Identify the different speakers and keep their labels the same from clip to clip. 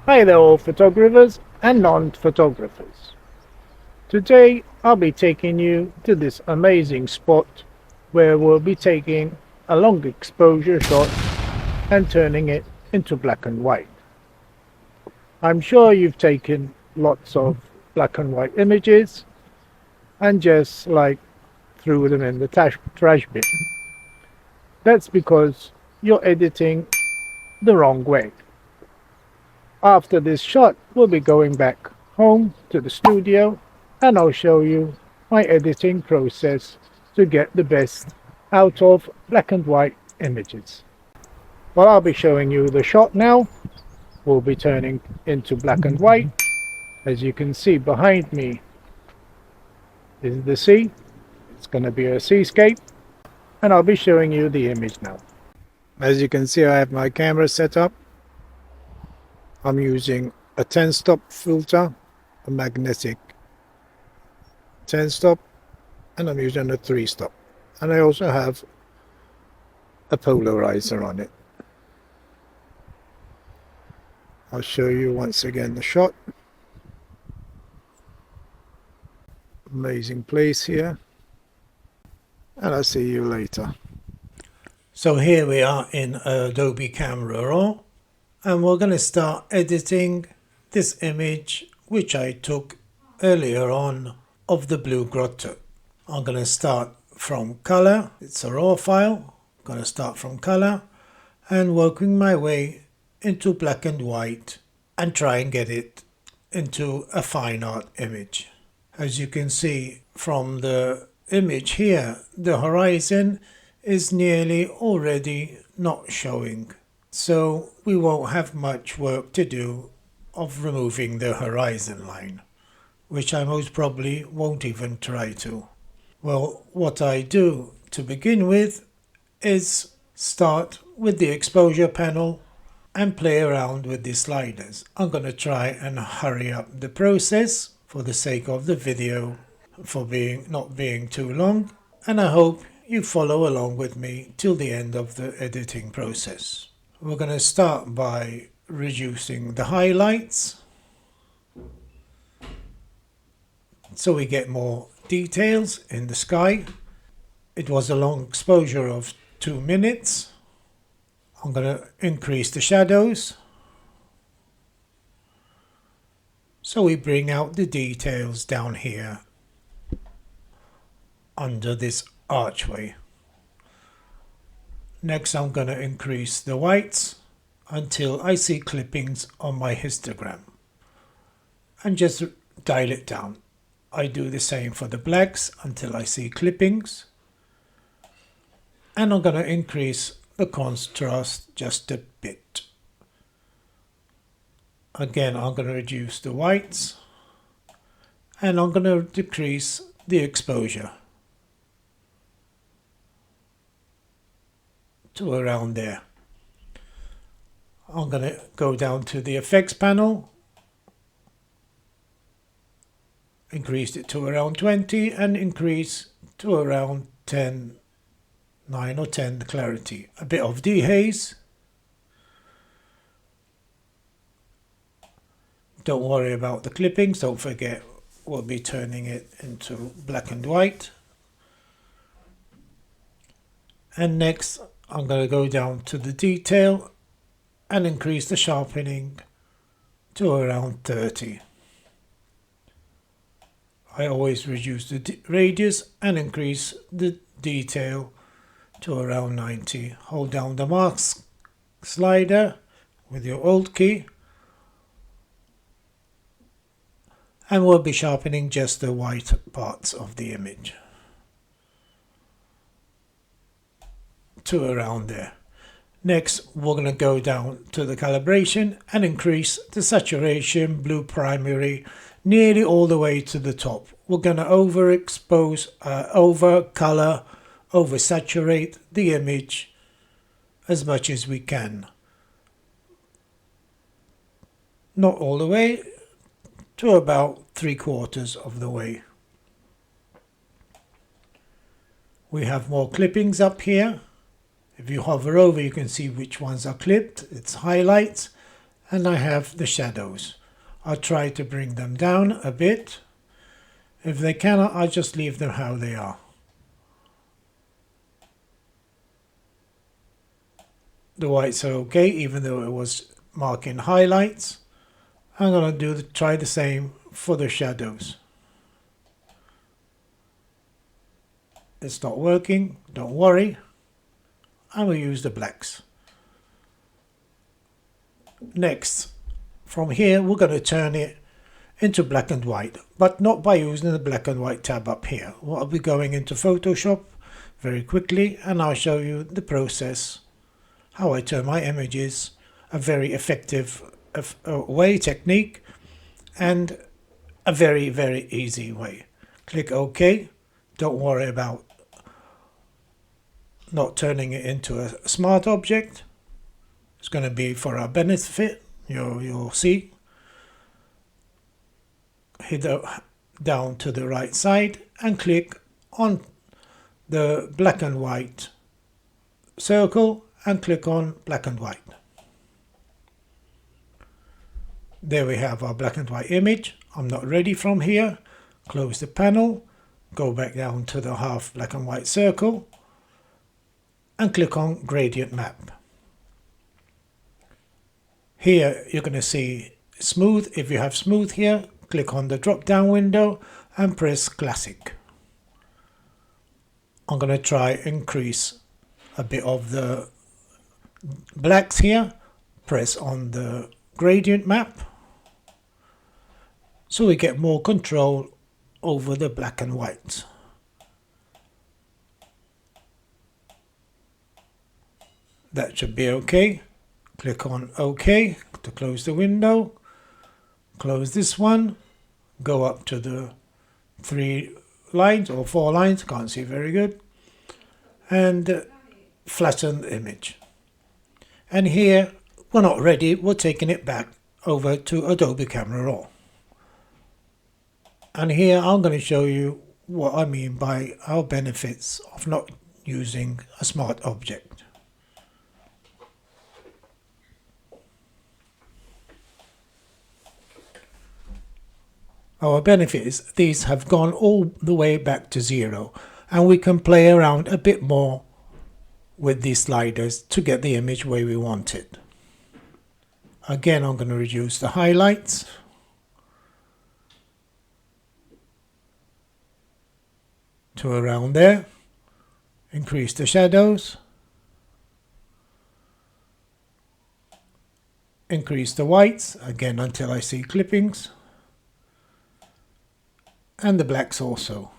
Speaker 1: Hi there all photographers and non-photographers. Today I'll be taking you to this amazing spot where we'll be taking a long exposure shot and turning it into black and white. I'm sure you've taken lots of black and white images and just like threw them in the trash bin. That's because you're editing the wrong way. After this shot, we'll be going back home to the studio and I'll show you my editing process to get the best out of black and white images. Well, I'll be showing you the shot now. We'll be turning into black and white. As you can see behind me is the sea. It's going to be a seascape and I'll be showing you the image now. As you can see, I have my camera set up. I'm using a 10-stop filter, a magnetic 10-stop, and I'm using a 3-stop. And I also have a polarizer on it. I'll show you once again the shot. Amazing place here. And I'll see you later.
Speaker 2: So here we are in Adobe Camera Raw, and we're going to start editing this image which I took earlier on of the Blue Grotto. I'm going to start from color. It's a raw file. I'm going to start from color and working my way into black and white and try and get it into a fine art image. As you can see from the image here, the horizon is nearly already not showing. So we won't have much work to do of removing the horizon line, which I most probably won't even try to. Well, what I do to begin with is start with the exposure panel and play around with the sliders. I'm going to try and hurry up the process for the sake of the video, for not being too long, and I hope you follow along with me till the end of the editing process. We're going to start by reducing the highlights so we get more details in the sky. It was a long exposure of 2 minutes. I'm going to increase the shadows so we bring out the details down here under this archway. Next, I'm going to increase the whites until I see clippings on my histogram and just dial it down. I do the same for the blacks until I see clippings, and I'm going to increase the contrast just a bit. Again, I'm going to reduce the whites and I'm going to decrease the exposure to around there. I'm going to go down to the effects panel, increase it to around 20 and increase to around 10, 9 or 10 clarity. A bit of dehaze. Don't worry about the clippings, don't forget we'll be turning it into black and white. And next I'm going to go down to the detail and increase the sharpening to around 30. I always reduce the radius and increase the detail to around 90. Hold down the mask slider with your Alt key and we'll be sharpening just the white parts of the image to around there. Next, we're going to go down to the calibration and increase the saturation blue primary nearly all the way to the top. We're going to overexpose, over color, over saturate the image as much as we can. Not all the way, to about 3/4 of the way. We have more clippings up here. If you hover over, you can see which ones are clipped. It's highlights and I have the shadows. I'll try to bring them down a bit. If they cannot, I'll just leave them how they are. The whites are okay, even though it was marking highlights. I'm going to try the same for the shadows. It's not working, don't worry. I will use the blacks. Next, from here we're going to turn it into black and white, but not by using the black and white tab up here. I'll be going into Photoshop very quickly and I'll show you the process, how I turn my images, a very effective technique, and a very, very easy way. Click OK. Don't worry about not turning it into a smart object. It's going to be for our benefit. You'll see. Hit down to the right side and click on the black and white circle and click on black and white. There we have our black and white image. I'm not ready from here. Close the panel, go back down to the half black and white circle and click on gradient map. Here you're going to see smooth. If you have smooth here, click on the drop down window and press classic. I'm going to try increase a bit of the blacks here. Press on the gradient map so we get more control over the black and white. That should be okay. Click on OK to close the window. Close this one. Go up to the 3 lines or 4 lines, can't see very good, and flatten the image. And here we're not ready, we're taking it back over to Adobe Camera Raw. And here I'm going to show you what I mean by our benefits of not using a smart object. Our benefit is these have gone all the way back to 0, and we can play around a bit more with these sliders to get the image where we want it. Again, I'm going to reduce the highlights. To around there. Increase the shadows. Increase the whites, again until I see clippings. And the blacks also.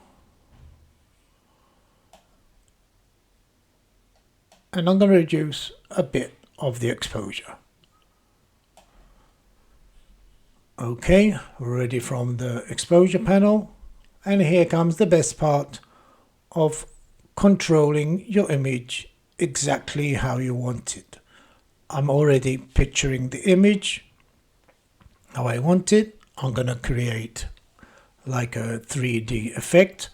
Speaker 2: And I'm going to reduce a bit of the exposure. Okay, we're ready from the exposure panel, and here comes the best part of controlling your image exactly how you want it. I'm already picturing the image how I want it. I'm going to create like a 3D effect.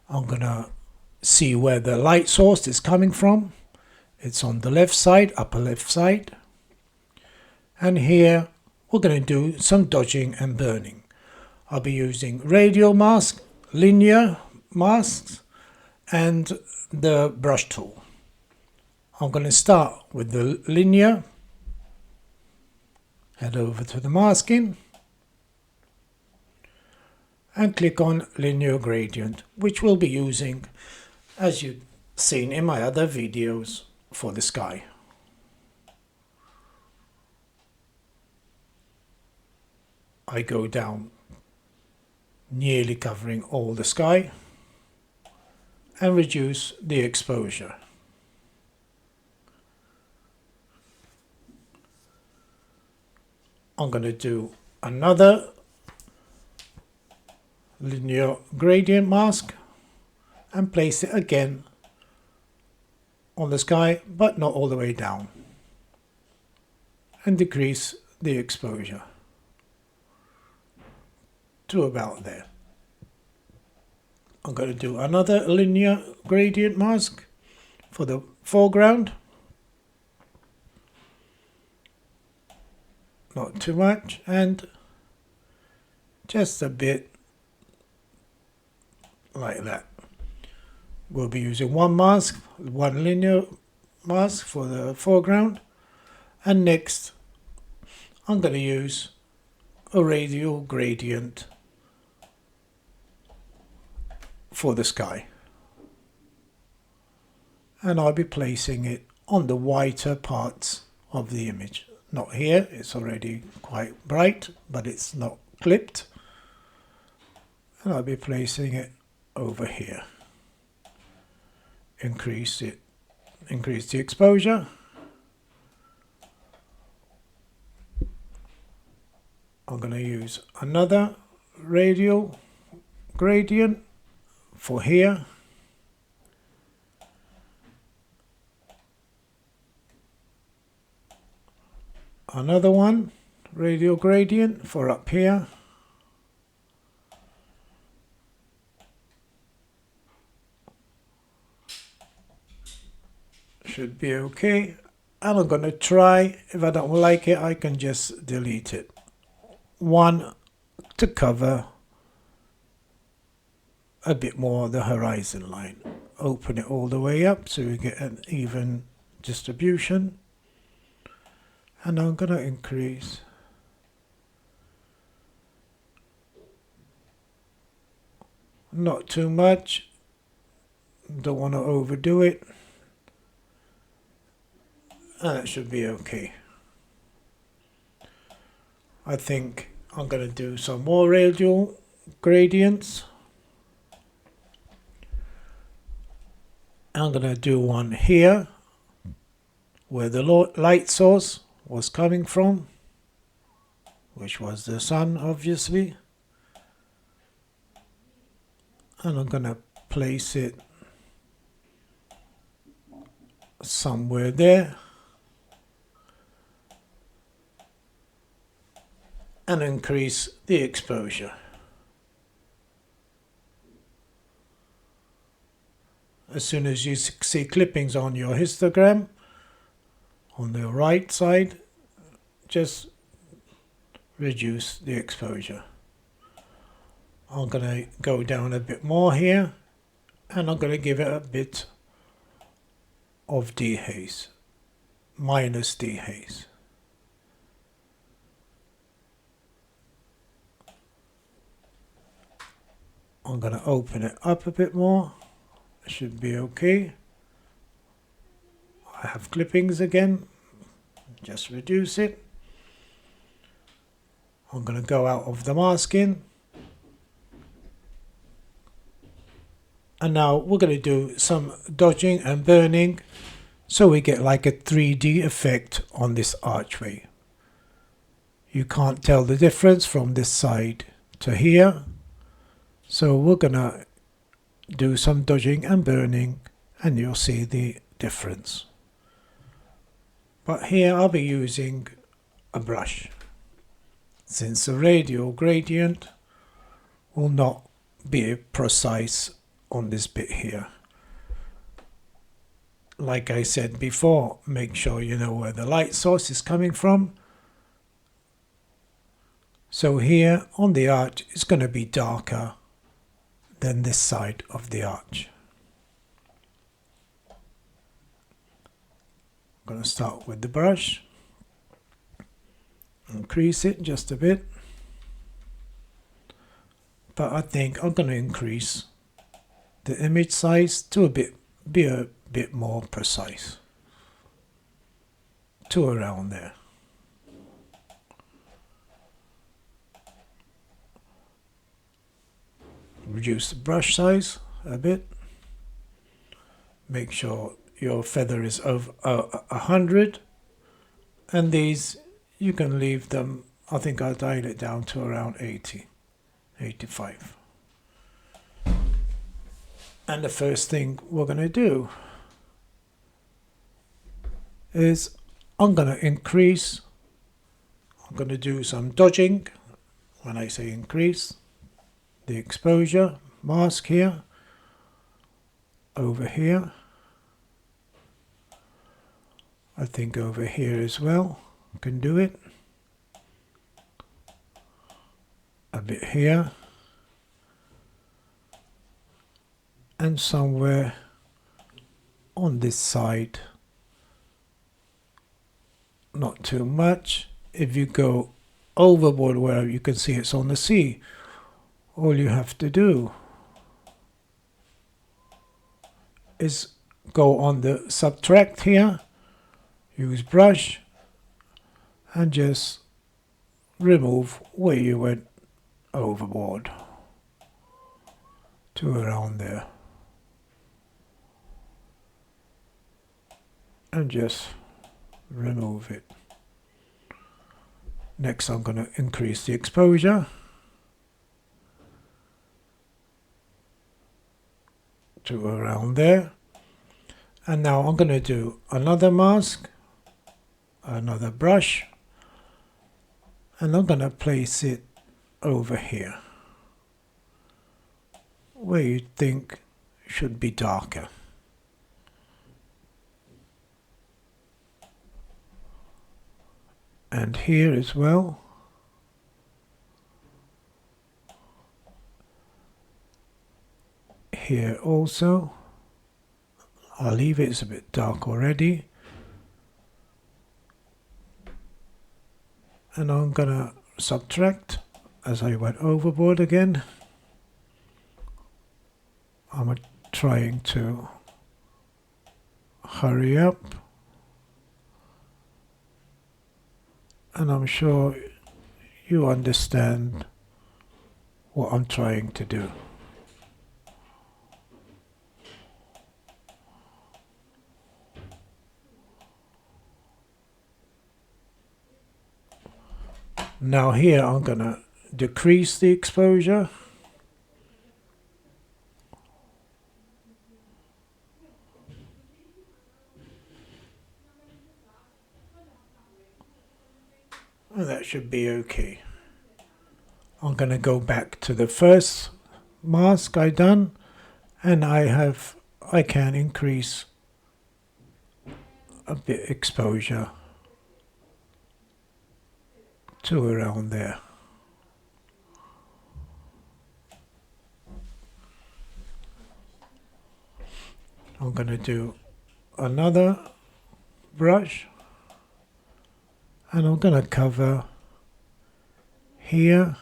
Speaker 2: I'm going to see where the light source is coming from. It's on the left side, upper left side. And here we're going to do some dodging and burning. I'll be using radial mask, linear masks, and the brush tool. I'm going to start with the linear. Head over to the masking and click on linear gradient, which we'll be using as you've seen in my other videos for the sky. I go down, nearly covering all the sky, and reduce the exposure. I'm going to do another linear gradient mask and place it again on the sky, but not all the way down, and decrease the exposure to about there. I'm going to do another linear gradient mask for the foreground. not too much, and just a bit like that. We'll be using one mask, one linear mask for the foreground, and next I'm going to use a radial gradient for the sky, and I'll be placing it on the whiter parts of the image. Not here, it's already quite bright, but it's not clipped, and I'll be placing it over here. Increase the exposure. I'm going to use another radial gradient for here. Another one, radial gradient for up here. Should be okay. And I'm going to try, if I don't like it, I can just delete it. One to cover a bit more of the horizon line. Open it all the way up so we get an even distribution. And I'm going to increase not too much, don't want to overdo it, and it should be okay. I think I'm going to do some more radial gradients. I'm going to do one here where the light source was coming from, which was the sun, obviously, and I'm going to place it somewhere there and increase the exposure. As soon as you see clippings on your histogram on the right side, just reduce the exposure. I'm going to go down a bit more here, and I'm going to give it a bit of dehaze, minus dehaze. I'm going to open it up a bit more. It should be okay. I have clippings again, just reduce it. I'm going to go out of the masking. And now we're going to do some dodging and burning so we get like a 3D effect on this archway. You can't tell the difference from this side to here. So we're going to do some dodging and burning and you'll see the difference. But here I'll be using a brush, since the radial gradient will not be precise on this bit here. Like I said before, make sure you know where the light source is coming from. So here on the arch it's going to be darker than this side of the arch. I'm going to start with the brush, increase it just a bit, but I think I'm going to increase the image size to be a bit more precise, to around there. Reduce the brush size a bit. Make sure your feather is over 100, and these you can leave them. I think I'll dial it down to around 80, 85. And the first thing we're going to do is I'm going to do some dodging. When I say increase the exposure, mask here, over here, I think over here as well, can do it. a bit here, and somewhere on this side. Not too much. If you go overboard where you can see it's on the sea, all you have to do is go on the subtract here, use brush, and just remove where you went overboard to around there, and just remove it. Next I'm going to increase the exposure to around there, and now I'm going to do another mask, another brush, and I'm going to place it over here where you think should be darker. And here as well. Here also. I'll leave it, it's a bit dark already. And I'm gonna subtract as I went overboard again. I'm trying to hurry up, and I'm sure you understand what I'm trying to do. Now here I'm gonna decrease the exposure. And that should be okay. I'm going to go back to the first mask I done, and I can increase a bit exposure to around there. I'm going to do another brush, and I'm going to cover here,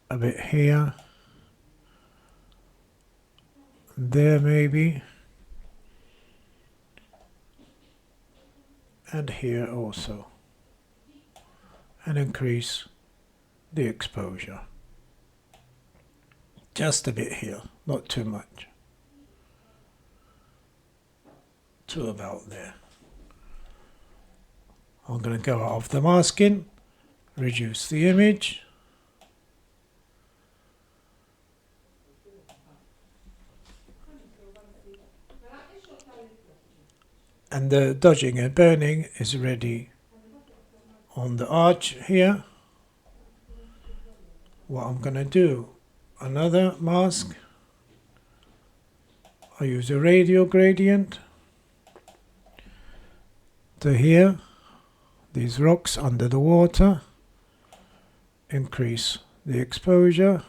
Speaker 2: a bit here, there maybe, and here also, and increase the exposure. Just a bit here, not too much, to about there. I'm going to go out of the masking, reduce the image, and the dodging and burning is ready on the arch here. What I'm going to do, another mask, I use a radial gradient to here, these rocks under the water, increase the exposure,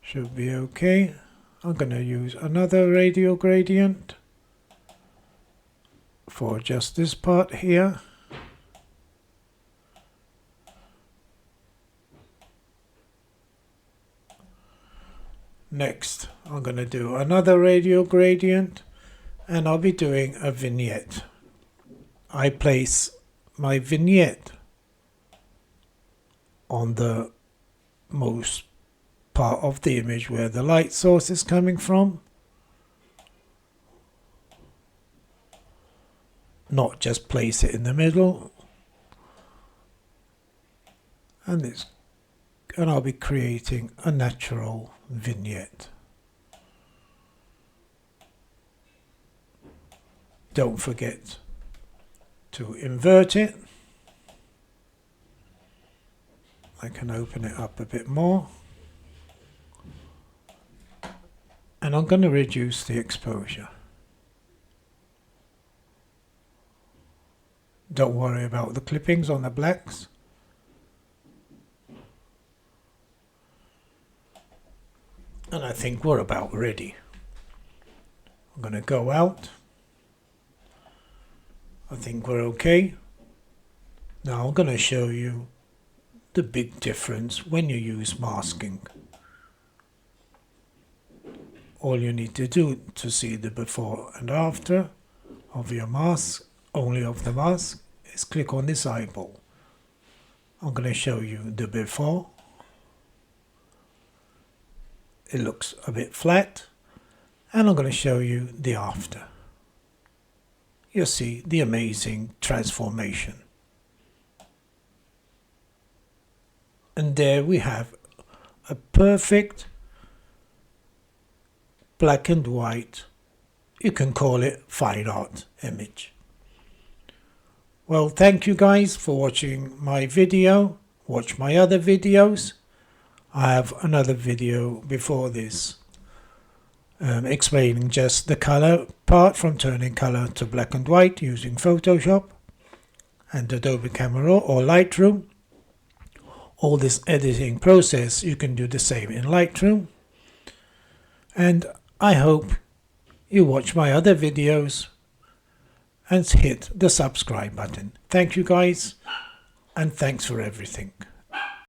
Speaker 2: should be okay. I'm going to use another radial gradient for just this part here. Next, I'm going to do another radial gradient, and I'll be doing a vignette. I place my vignette on the most part of the image where the light source is coming from. Not just place it in the middle. And I'll be creating a natural vignette. Don't forget to invert it. I can open it up a bit more. And I'm going to reduce the exposure. Don't worry about the clippings on the blacks. And I think we're about ready. I'm going to go out. I think we're okay. Now I'm going to show you the big difference when you use masking. All you need to do to see the before and after of your mask, only of the mask, is click on this eyeball. I'm going to show you the before. It looks a bit flat, and I'm going to show you the after. You'll see the amazing transformation. And there we have a perfect black and white, you can call it fine art image. Well, thank you guys for watching my video. Watch my other videos. I have another video before this explaining just the color part, from turning color to black and white using Photoshop and Adobe Camera Raw or Lightroom. All this editing process, you can do the same in Lightroom. And I hope you watch my other videos and hit the subscribe button. Thank you guys, and thanks for everything.